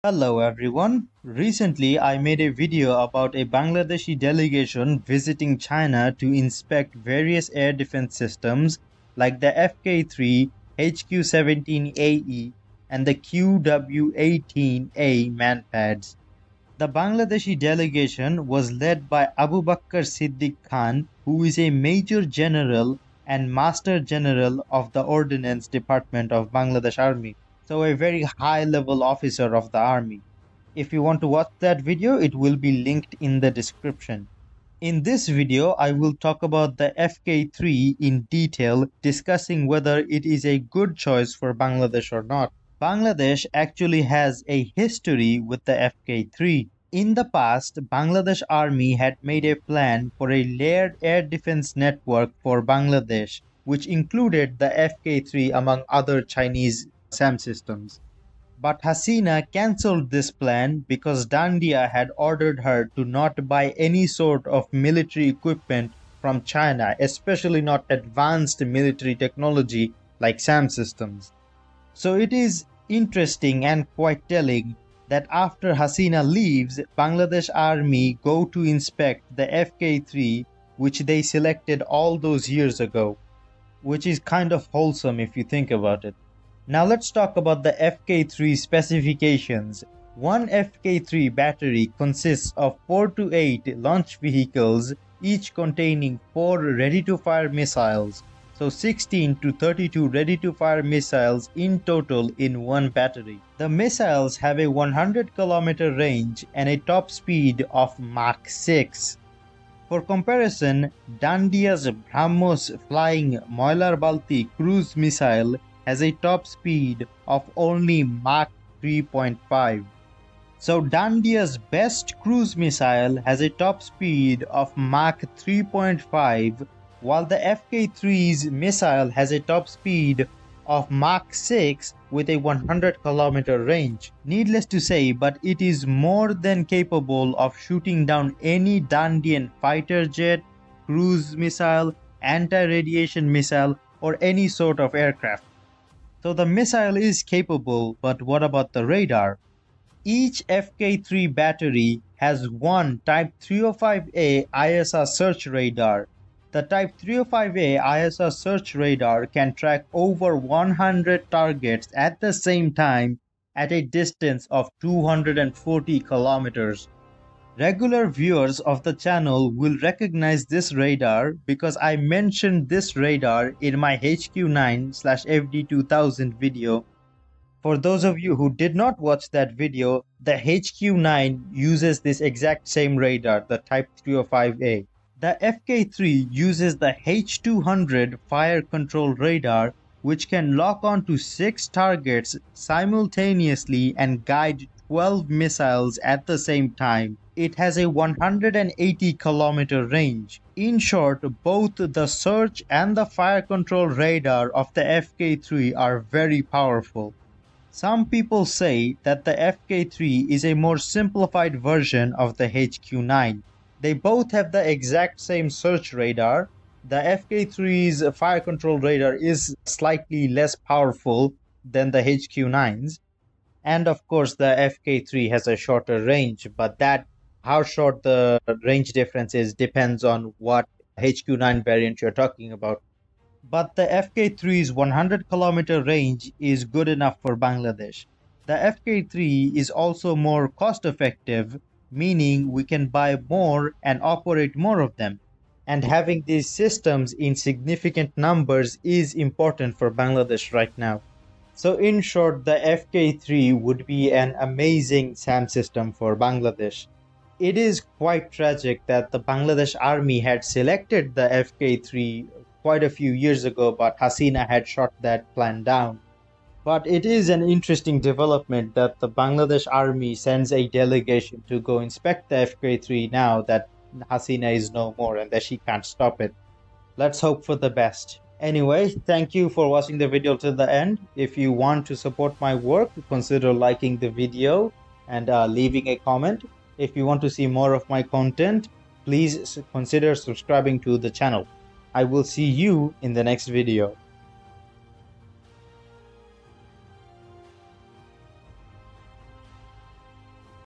Hello everyone. Recently I made a video about a Bangladeshi delegation visiting China to inspect various air defense systems like the FK-3, HQ-17AE and the QW-18A manpads. The Bangladeshi delegation was led by Abu Bakr Siddiq Khan, who is a Major General and Master General of the Ordnance Department of Bangladesh Army, so a very high level officer of the army. If you want to watch that video, it will be linked in the description. In this video, I will talk about the FK-3 in detail, discussing whether it is a good choice for Bangladesh or not. Bangladesh actually has a history with the FK-3. In the past, Bangladesh Army had made a plan for a layered air defense network for Bangladesh, which included the FK-3 among other Chinese SAM systems. But Hasina cancelled this plan because Dandia had ordered her to not buy any sort of military equipment from China, especially not advanced military technology like SAM systems. So it is interesting and quite telling that after Hasina leaves, Bangladesh Army go to inspect the FK-3, which they selected all those years ago, which is kind of wholesome if you think about it. Now let's talk about the FK-3 specifications. One FK-3 battery consists of 4 to 8 launch vehicles, each containing 4 ready-to-fire missiles. So 16 to 32 ready-to-fire missiles in total in one battery. The missiles have a 100-kilometer range and a top speed of Mach 6. For comparison, Dandia's BrahMos flying Moilar Balti cruise missile has a top speed of only Mach 3.5. So Dandia's best cruise missile has a top speed of Mach 3.5, while the FK-3's missile has a top speed of Mach 6 with a 100-kilometer range. Needless to say, but it is more than capable of shooting down any Dandian fighter jet, cruise missile, anti-radiation missile, or any sort of aircraft. So the missile is capable, but what about the radar? Each FK-3 battery has one Type 305A ISR search radar. The Type 305A ISR search radar can track over 100 targets at the same time at a distance of 240 kilometers. Regular viewers of the channel will recognize this radar because I mentioned this radar in my HQ9/FD2000 video. For those of you who did not watch that video, the HQ9 uses this exact same radar, the Type 305A. The FK-3 uses the H200 fire control radar, which can lock onto 6 targets simultaneously and guide 12 missiles at the same time. It has a 180-kilometer range. In short, both the search and the fire control radar of the FK-3 are very powerful. Some people say that the FK-3 is a more simplified version of the HQ-9. They both have the exact same search radar. The FK-3's fire control radar is slightly less powerful than the HQ-9's. And of course, the FK-3 has a shorter range, but how short the range difference is depends on what HQ-9 variant you're talking about. But the FK-3's 100-kilometer range is good enough for Bangladesh. The FK-3 is also more cost-effective, meaning we can buy more and operate more of them. And having these systems in significant numbers is important for Bangladesh right now. So in short, the FK-3 would be an amazing SAM system for Bangladesh. It is quite tragic that the Bangladesh Army had selected the FK-3 quite a few years ago, but Hasina had shot that plan down. But it is an interesting development that the Bangladesh Army sends a delegation to go inspect the FK-3 now that Hasina is no more and that she can't stop it. Let's hope for the best. Anyway, thank you for watching the video till the end. If you want to support my work, consider liking the video and leaving a comment. If you want to see more of my content, please consider subscribing to the channel. I will see you in the next video.